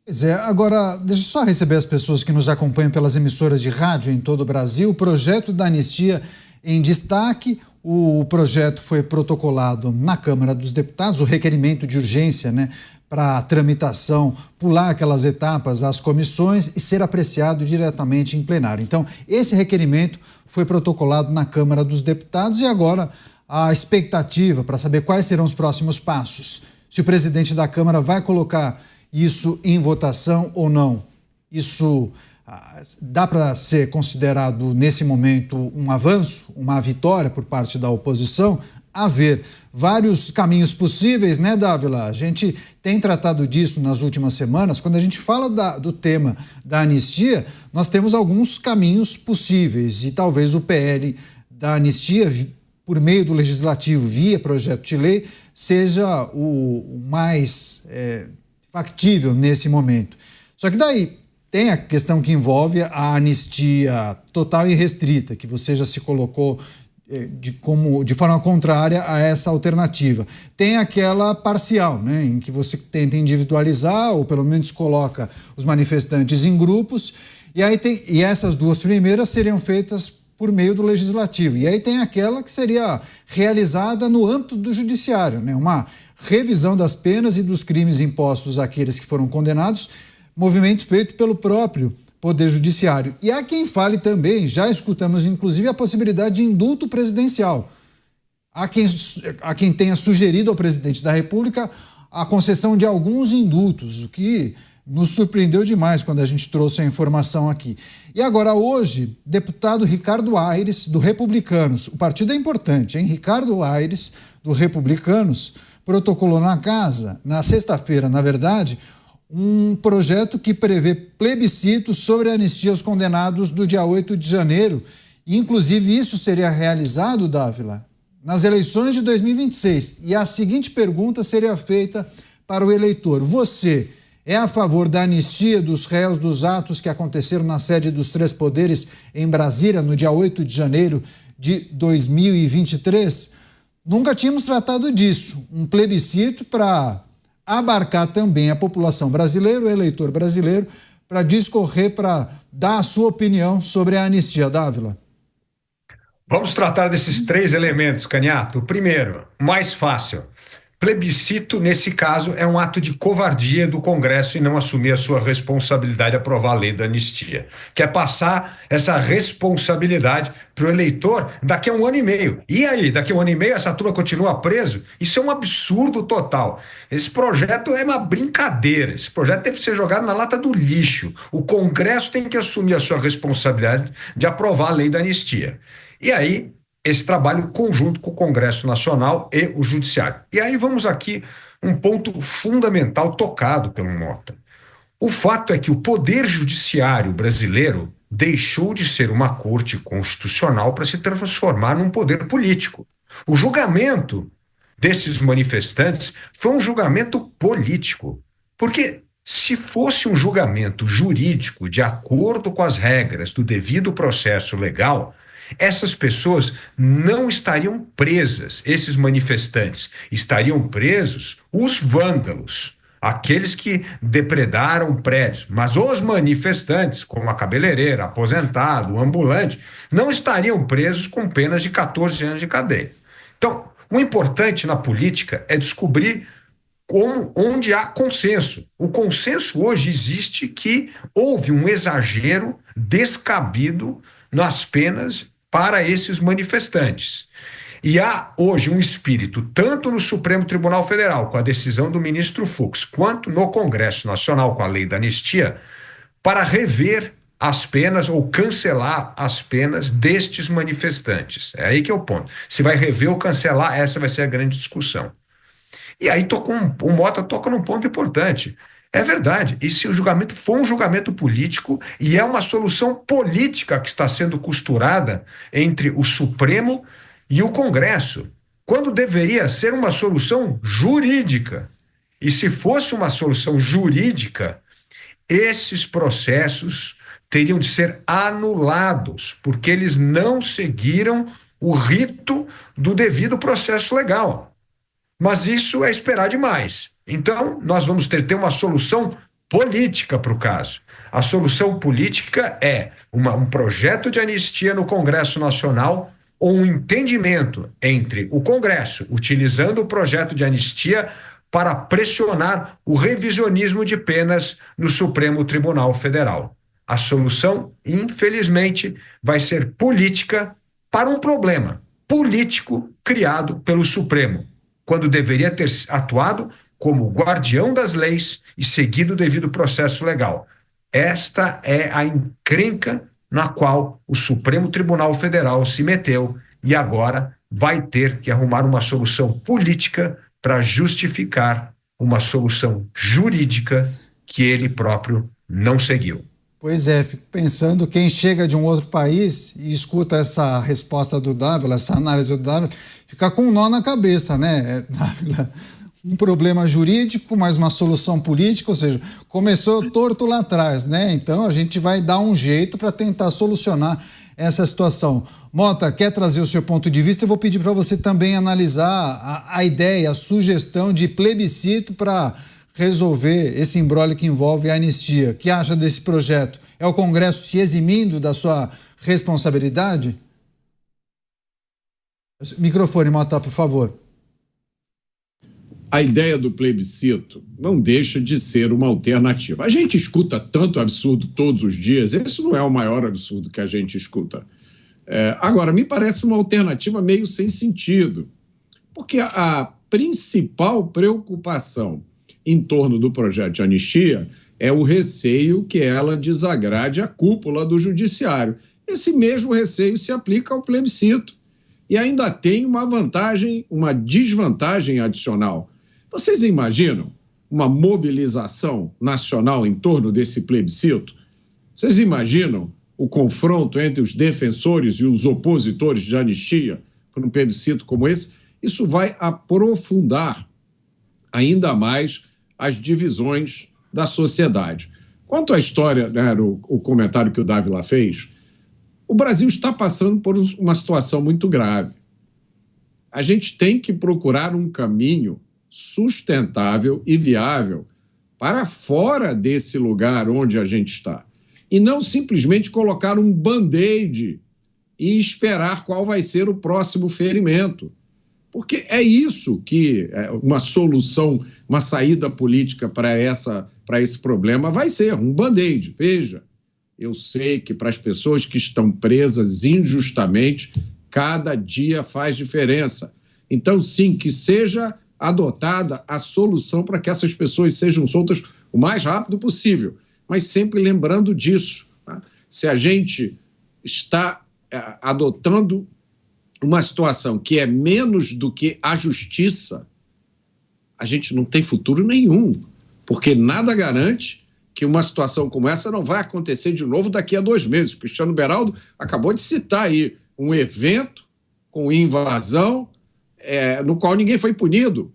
Pois é, agora deixa eu só receber as pessoas que nos acompanham pelas emissoras de rádio em todo o Brasil. O projeto da anistia em destaque, o projeto foi protocolado na Câmara dos Deputados, o requerimento de urgência, né, para tramitação, pular aquelas etapas, as comissões e ser apreciado diretamente em plenário. Então, esse requerimento foi protocolado na Câmara dos Deputados e agora a expectativa para saber quais serão os próximos passos. Se o presidente da Câmara vai colocar isso em votação ou não. Isso dá para ser considerado, nesse momento, um avanço, uma vitória por parte da oposição? Haver vários caminhos possíveis, né, Dávila? A gente tem tratado disso nas últimas semanas. Quando a gente fala do tema da anistia, nós temos alguns caminhos possíveis e talvez o PL da anistia, por meio do Legislativo, via projeto de lei, seja o mais factível nesse momento. Só que daí tem a questão que envolve a anistia total e restrita, que você já se colocou de forma contrária a essa alternativa. Tem aquela parcial, né, em que você tenta individualizar ou pelo menos coloca os manifestantes em grupos, e essas duas primeiras seriam feitas por meio do Legislativo. E aí tem aquela que seria realizada no âmbito do Judiciário, né, uma revisão das penas e dos crimes impostos àqueles que foram condenados, movimento feito pelo próprio Poder Judiciário. E há quem fale também, já escutamos inclusive a possibilidade de indulto presidencial. Há quem tenha sugerido ao presidente da República a concessão de alguns indultos, o que nos surpreendeu demais quando a gente trouxe a informação aqui. E agora, hoje, deputado Ricardo Aires, do Republicanos, o partido é importante, hein? Ricardo Aires, do Republicanos, protocolou na casa, na sexta-feira, na verdade, um projeto que prevê plebiscito sobre a anistia aos condenados do dia 8 de janeiro. E, inclusive, isso seria realizado, Dávila, nas eleições de 2026. E a seguinte pergunta seria feita para o eleitor: você é a favor da anistia dos réus dos atos que aconteceram na sede dos três poderes em Brasília, no dia 8 de janeiro de 2023? Nunca tínhamos tratado disso, um plebiscito para abarcar também a população brasileira, o eleitor brasileiro, para discorrer, para dar a sua opinião sobre a anistia, Dávila. Vamos tratar desses três elementos, Canhato. O primeiro, mais fácil. Plebiscito, nesse caso, é um ato de covardia do Congresso em não assumir a sua responsabilidade de aprovar a lei da anistia. Quer passar essa responsabilidade para o eleitor daqui a 1 ano e meio. E aí, daqui a 1 ano e meio, essa turma continua preso? Isso é um absurdo total. Esse projeto é uma brincadeira. Esse projeto deve ser jogado na lata do lixo. O Congresso tem que assumir a sua responsabilidade de aprovar a lei da anistia. E aí, esse trabalho conjunto com o Congresso Nacional e o Judiciário. E aí vamos aqui um ponto fundamental tocado pelo Mota. O fato é que o Poder Judiciário brasileiro deixou de ser uma corte constitucional para se transformar num poder político. O julgamento desses manifestantes foi um julgamento político, porque se fosse um julgamento jurídico de acordo com as regras do devido processo legal, essas pessoas não estariam presas, esses manifestantes. Estariam presos os vândalos, aqueles que depredaram prédios. Mas os manifestantes, como a cabeleireira, aposentado, o ambulante, não estariam presos com penas de 14 anos de cadeia. Então, o importante na política é descobrir onde há consenso. O consenso hoje existe que houve um exagero descabido nas penas para esses manifestantes. E há hoje um espírito, tanto no Supremo Tribunal Federal, com a decisão do ministro Fux, quanto no Congresso Nacional, com a lei da anistia, para rever as penas ou cancelar as penas destes manifestantes. É aí que é o ponto. Se vai rever ou cancelar, essa vai ser a grande discussão. E aí o Mota toca num ponto importante. É verdade, e se o julgamento for um julgamento político e é uma solução política que está sendo costurada entre o Supremo e o Congresso, quando deveria ser uma solução jurídica. E se fosse uma solução jurídica, esses processos teriam de ser anulados, porque eles não seguiram o rito do devido processo legal. Mas isso é esperar demais. Então, nós vamos ter uma solução política para o caso. A solução política é um projeto de anistia no Congresso Nacional ou um entendimento entre o Congresso, utilizando o projeto de anistia para pressionar o revisionismo de penas no Supremo Tribunal Federal. A solução, infelizmente, vai ser política para um problema político criado pelo Supremo, quando deveria ter atuado como guardião das leis e seguido o devido processo legal. Esta é a encrenca na qual o Supremo Tribunal Federal se meteu e agora vai ter que arrumar uma solução política para justificar uma solução jurídica que ele próprio não seguiu. Pois é, fico pensando, quem chega de um outro país e escuta essa resposta do Dávila, essa análise do Dávila, fica com um nó na cabeça, né? Dávila, um problema jurídico, mas uma solução política, ou seja, começou torto lá atrás, né? Então a gente vai dar um jeito para tentar solucionar essa situação. Mota, quer trazer o seu ponto de vista? Eu vou pedir para você também analisar a ideia, a sugestão de plebiscito para resolver esse imbróglio que envolve a anistia. O que acha desse projeto? É o Congresso se eximindo da sua responsabilidade? Microfone, Mota, por favor. A ideia do plebiscito não deixa de ser uma alternativa. A gente escuta tanto absurdo todos os dias, esse não é o maior absurdo que a gente escuta. Agora, me parece uma alternativa meio sem sentido, porque a principal preocupação em torno do projeto de anistia é o receio que ela desagrade a cúpula do judiciário. Esse mesmo receio se aplica ao plebiscito. E ainda tem uma vantagem, uma desvantagem adicional. Vocês imaginam uma mobilização nacional em torno desse plebiscito? Vocês imaginam o confronto entre os defensores e os opositores de anistia por um plebiscito como esse? Isso vai aprofundar ainda mais as divisões da sociedade. Quanto à história, né, o comentário que o Dávila fez, o Brasil está passando por uma situação muito grave. A gente tem que procurar um caminho sustentável e viável para fora desse lugar onde a gente está. E não simplesmente colocar um band-aid e esperar qual vai ser o próximo ferimento. Porque é isso que uma solução, uma saída política para esse problema vai ser, um band-aid. Veja, eu sei que para as pessoas que estão presas injustamente, cada dia faz diferença. Então, sim, que seja adotada a solução para que essas pessoas sejam soltas o mais rápido possível, mas sempre lembrando disso. Tá? Se a gente está adotando uma situação que é menos do que a justiça, a gente não tem futuro nenhum, porque nada garante que uma situação como essa não vai acontecer de novo daqui a 2 meses. O Cristiano Beraldo acabou de citar aí um evento com invasão, no qual ninguém foi punido.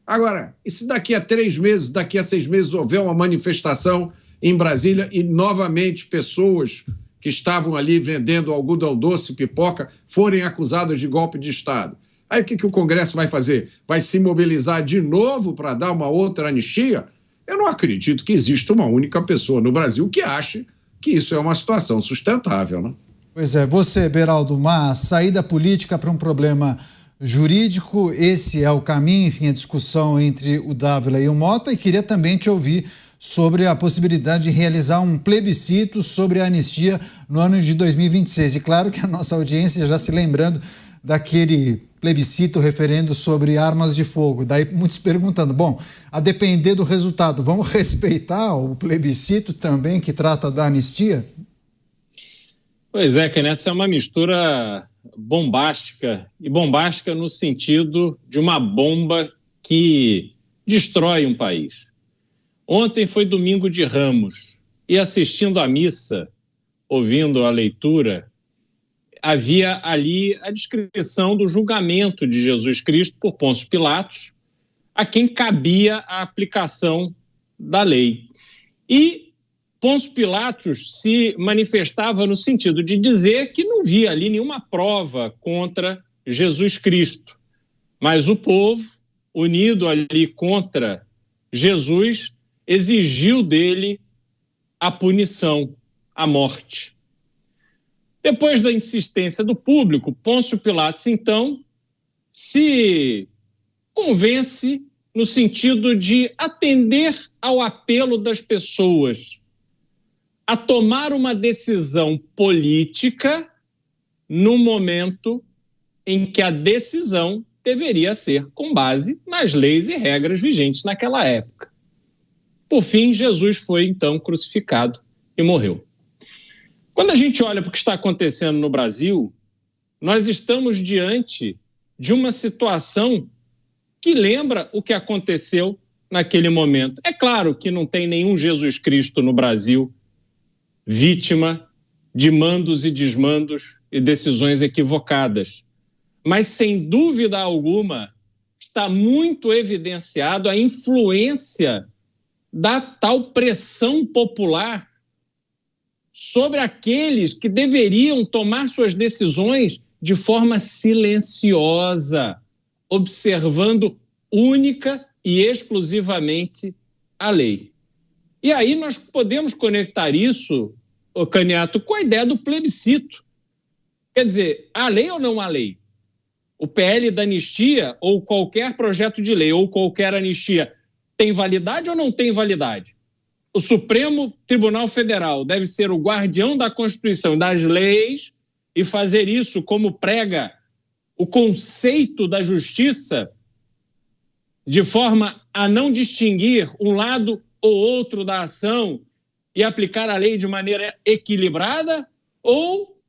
Agora, e se daqui a 3 meses, daqui a 6 meses houver uma manifestação em Brasília e novamente pessoas que estavam ali vendendo algodão doce, pipoca, forem acusadas de golpe de Estado? Aí o que o Congresso vai fazer? Vai se mobilizar de novo para dar uma outra anistia? Eu não acredito que exista uma única pessoa no Brasil que ache que isso é uma situação sustentável, né? Pois é, você, Beraldo, uma saída política para um problema jurídico, esse é o caminho, enfim, a discussão entre o Dávila e o Mota, e queria também te ouvir sobre a possibilidade de realizar um plebiscito sobre a anistia no ano de 2026. E claro que a nossa audiência já se lembrando daquele plebiscito, referendo sobre armas de fogo. Daí muitos perguntando, bom, a depender do resultado, vamos respeitar o plebiscito também que trata da anistia? Pois é, Kenneth, essa é uma mistura bombástica, e bombástica no sentido de uma bomba que destrói um país. Ontem foi domingo de Ramos, e assistindo à missa, ouvindo a leitura, havia ali a descrição do julgamento de Jesus Cristo por Pôncio Pilatos, a quem cabia a aplicação da lei. E Pôncio Pilatos se manifestava no sentido de dizer que não via ali nenhuma prova contra Jesus Cristo, mas o povo, unido ali contra Jesus, exigiu dele a punição, a morte. Depois da insistência do público, Pôncio Pilatos, então, se convence no sentido de atender ao apelo das pessoas a tomar uma decisão política no momento em que a decisão deveria ser com base nas leis e regras vigentes naquela época. Por fim, Jesus foi, então, crucificado e morreu. Quando a gente olha para o que está acontecendo no Brasil, nós estamos diante de uma situação que lembra o que aconteceu naquele momento. É claro que não tem nenhum Jesus Cristo no Brasil vítima de mandos e desmandos e decisões equivocadas. Mas, sem dúvida alguma, está muito evidenciado a influência da tal pressão popular sobre aqueles que deveriam tomar suas decisões de forma silenciosa, observando única e exclusivamente a lei. E aí nós podemos conectar isso, Caniato, com a ideia do plebiscito. Quer dizer, há lei ou não há lei? O PL da anistia, ou qualquer projeto de lei, ou qualquer anistia, tem validade ou não tem validade? O Supremo Tribunal Federal deve ser o guardião da Constituição e das leis e fazer isso como prega o conceito da justiça, de forma a não distinguir um lado ou outro da ação e aplicar a lei de maneira equilibrada, ou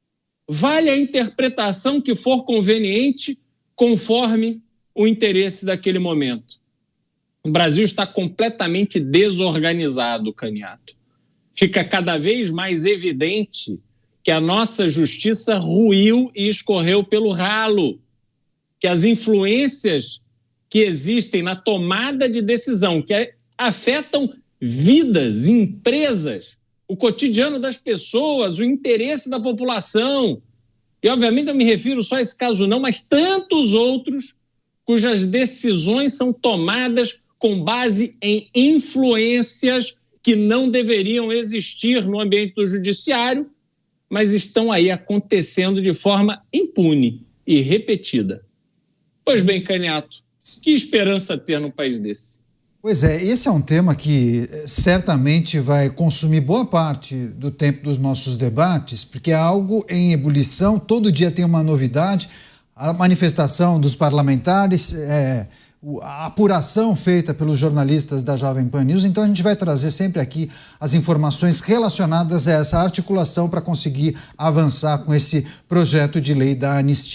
vale a interpretação que for conveniente conforme o interesse daquele momento? O Brasil está completamente desorganizado, Caniato. Fica cada vez mais evidente que a nossa justiça ruiu e escorreu pelo ralo, que as influências que existem na tomada de decisão, que afetam vidas, empresas, o cotidiano das pessoas, o interesse da população, e obviamente eu me refiro só a esse caso não, mas tantos outros cujas decisões são tomadas com base em influências que não deveriam existir no ambiente do judiciário, mas estão aí acontecendo de forma impune e repetida. Pois bem, Caniato, que esperança ter num país desse? Pois é, esse é um tema que certamente vai consumir boa parte do tempo dos nossos debates, porque é algo em ebulição, todo dia tem uma novidade, a manifestação dos parlamentares, a apuração feita pelos jornalistas da Jovem Pan News. Então a gente vai trazer sempre aqui as informações relacionadas a essa articulação para conseguir avançar com esse projeto de lei da anistia.